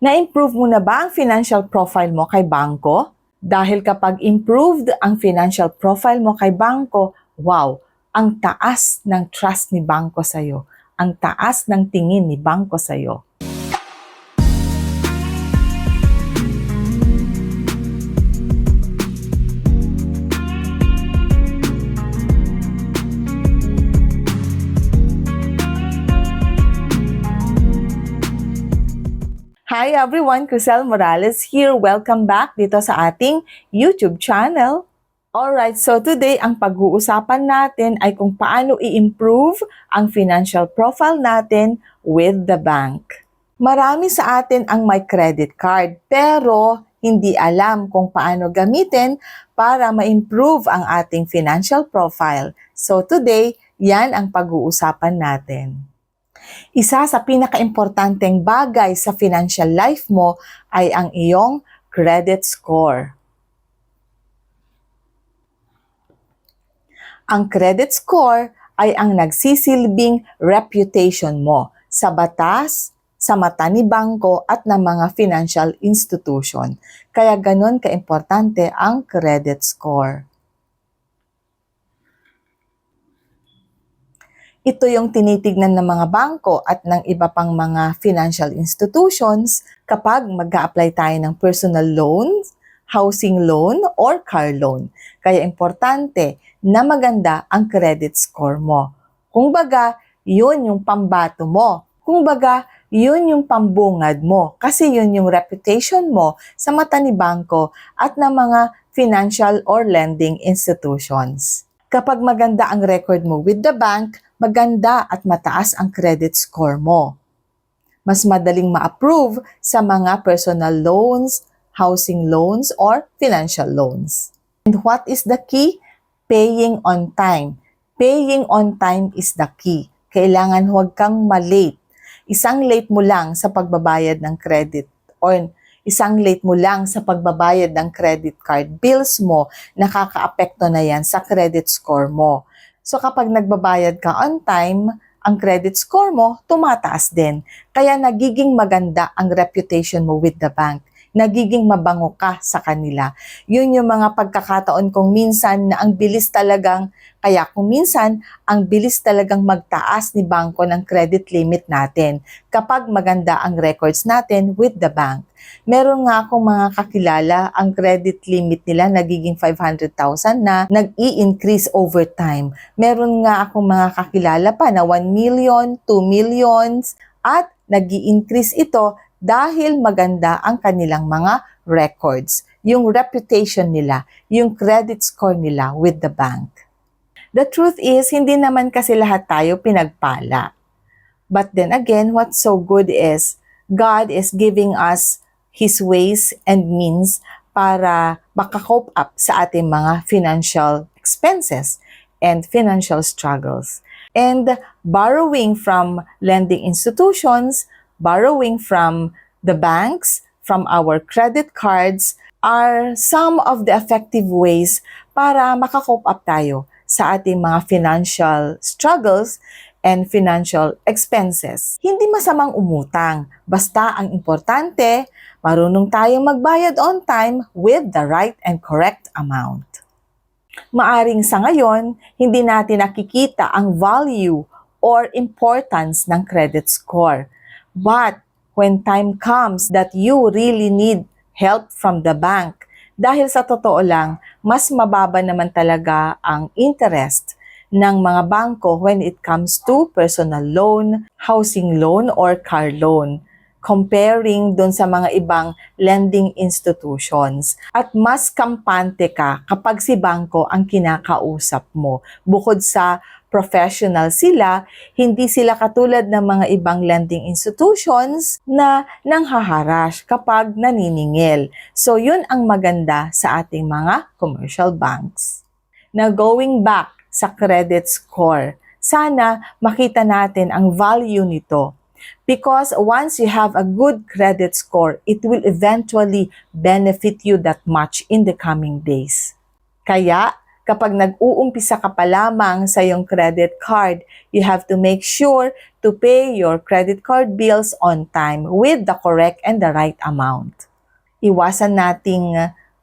Na-improve mo na ba ang financial profile mo kay bangko? Dahil kapag improved ang financial profile mo kay bangko, wow, ang taas ng trust ni bangko sa'yo. Ang taas ng tingin ni bangko sa'yo. Hi everyone, Crisel Morales here. Welcome back dito sa ating YouTube channel. Alright, so today ang pag-uusapan natin ay kung paano i-improve ang financial profile natin with the bank. Marami sa atin ang may credit card pero hindi alam kung paano gamitin para ma-improve ang ating financial profile. So today, yan ang pag-uusapan natin. Isa sa pinaka-importanteng bagay sa financial life mo ay ang iyong credit score. Ang credit score ay ang nagsisilbing reputation mo sa batas, sa mata ni bangko at ng mga financial institution. Kaya ganon ka-importante ang credit score. Ito yung tinitignan ng mga bangko at ng iba pang mga financial institutions kapag mag-a-apply tayo ng personal loans, housing loan, or car loan. Kaya importante na maganda ang credit score mo. Kung baga, yun yung pambato mo. Kung baga, yun yung pambungad mo. Kasi yun yung reputation mo sa mata ni bangko at ng mga financial or lending institutions. Kapag maganda ang record mo with the bank, maganda at mataas ang credit score mo. Mas madaling ma-approve sa mga personal loans, housing loans, or financial loans. And what is the key? Paying on time. Paying on time is the key. Kailangan huwag kang ma-late. Isang late mo lang sa pagbabayad ng credit or isang late mo lang sa pagbabayad ng credit card bills mo, nakaka-apekto na yan sa credit score mo. So kapag nagbabayad ka on time, ang credit score mo tumataas din. Kaya nagiging maganda ang reputation mo with the bank. Nagiging mabango ka sa kanila. Yun yung mga pagkakataon kung minsan na ang bilis talagang, kaya kung minsan, ang bilis talagang magtaas ni bangko ng credit limit natin kapag maganda ang records natin with the bank. Meron nga akong mga kakilala, ang credit limit nila nagiging 500,000 na nag-i-increase over time. Meron nga akong mga kakilala pa na 1 million, 2 millions, at nag-i-increase ito dahil maganda ang kanilang mga records, yung reputation nila, yung credit score nila with the bank. The truth is, hindi naman kasi lahat tayo pinagpala. But then again, what's so good is, God is giving us His ways and means para makakope up sa ating mga financial expenses and financial struggles. And borrowing from lending institutions, borrowing from the banks, from our credit cards, are some of the effective ways para makakope up tayo sa ating mga financial struggles and financial expenses. Hindi masamang umutang, basta ang importante, marunong tayong magbayad on time with the right and correct amount. Maaring sa ngayon, hindi natin nakikita ang value or importance ng credit score. But when time comes that you really need help from the bank, dahil sa totoo lang, mas mababa naman talaga ang interest ng mga bangko when it comes to personal loan, housing loan, or car loan, comparing dun sa mga ibang lending institutions. At mas kampante ka kapag si bangko ang kinakausap mo. Bukod sa professional sila, hindi sila katulad ng mga ibang lending institutions na nanghaharash kapag naniningil. So yun ang maganda sa ating mga commercial banks. Now going back sa credit score, sana makita natin ang value nito. Because once you have a good credit score, it will eventually benefit you that much in the coming days. Kaya, Kapag nag-uumpisa ka pa lamang sa iyong credit card, you have to make sure to pay your credit card bills on time with the correct and the right amount. Iwasan nating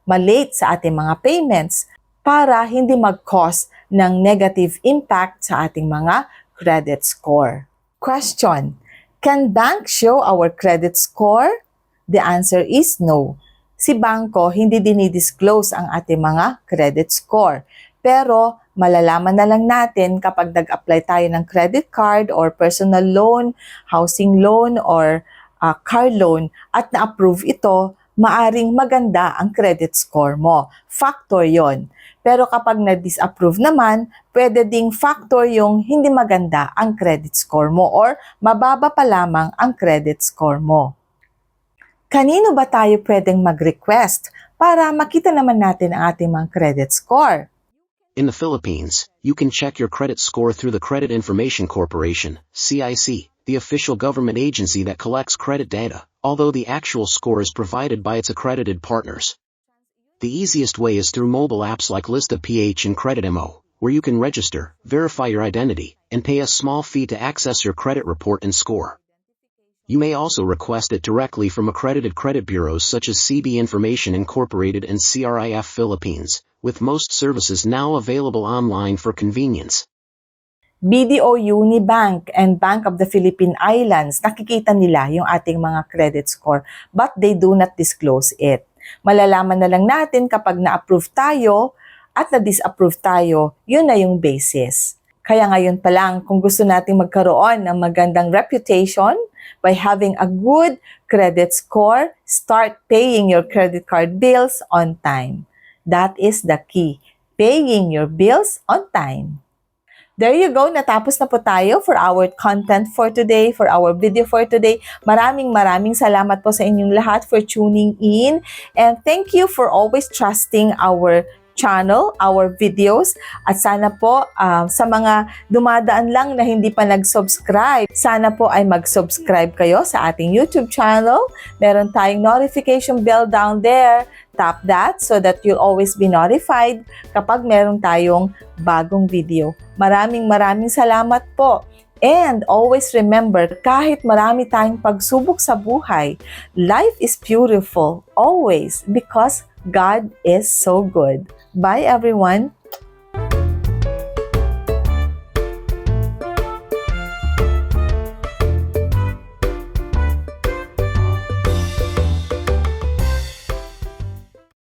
malate sa ating mga payments para hindi mag-cause ng negative impact sa ating mga credit score. Question: can bank show our credit score? The answer is no. Si bangko hindi dinidisclose ang ating mga credit score. Pero malalaman na lang natin kapag nag-apply tayo ng credit card or personal loan, housing loan or car loan at na-approve ito, maaring maganda ang credit score mo. Factor yon. Pero kapag na-disapprove naman, pwede ding factor yung hindi maganda ang credit score mo or mababa pa lamang ang credit score mo. Kanino ba tayo pwedeng mag-request para makita naman natin ang ating mga credit score? In the Philippines, you can check your credit score through the Credit Information Corporation, CIC, the official government agency that collects credit data, although the actual score is provided by its accredited partners. The easiest way is through mobile apps like Lista PH and CreditMO, where you can register, verify your identity, and pay a small fee to access your credit report and score. You may also request it directly from accredited credit bureaus such as CB Information Incorporated and CRIF Philippines, with most services now available online for convenience. BDO Unibank and Bank of the Philippine Islands, nakikita nila yung ating mga credit score, but they do not disclose it. Malalaman na lang natin kapag na-approve tayo at na-disapprove tayo, yun na yung basis. Kaya ngayon pa lang, kung gusto nating magkaroon ng magandang reputation by having a good credit score, start paying your credit card bills on time. That is the key, paying your bills on time. There you go, natapos na po tayo for our content for today, for our video for today. Maraming salamat po sa inyong lahat for tuning in. And thank you for always trusting our channel, our videos. At sana po sa mga dumadaan lang na hindi pa nag-subscribe, sana po ay mag-subscribe kayo sa ating YouTube channel. Meron tayong notification bell down there. Tap that so that you'll always be notified kapag meron tayong bagong video. Maraming salamat po. And always remember, kahit marami tayong pagsubok sa buhay, life is beautiful always because God is so good. Bye everyone!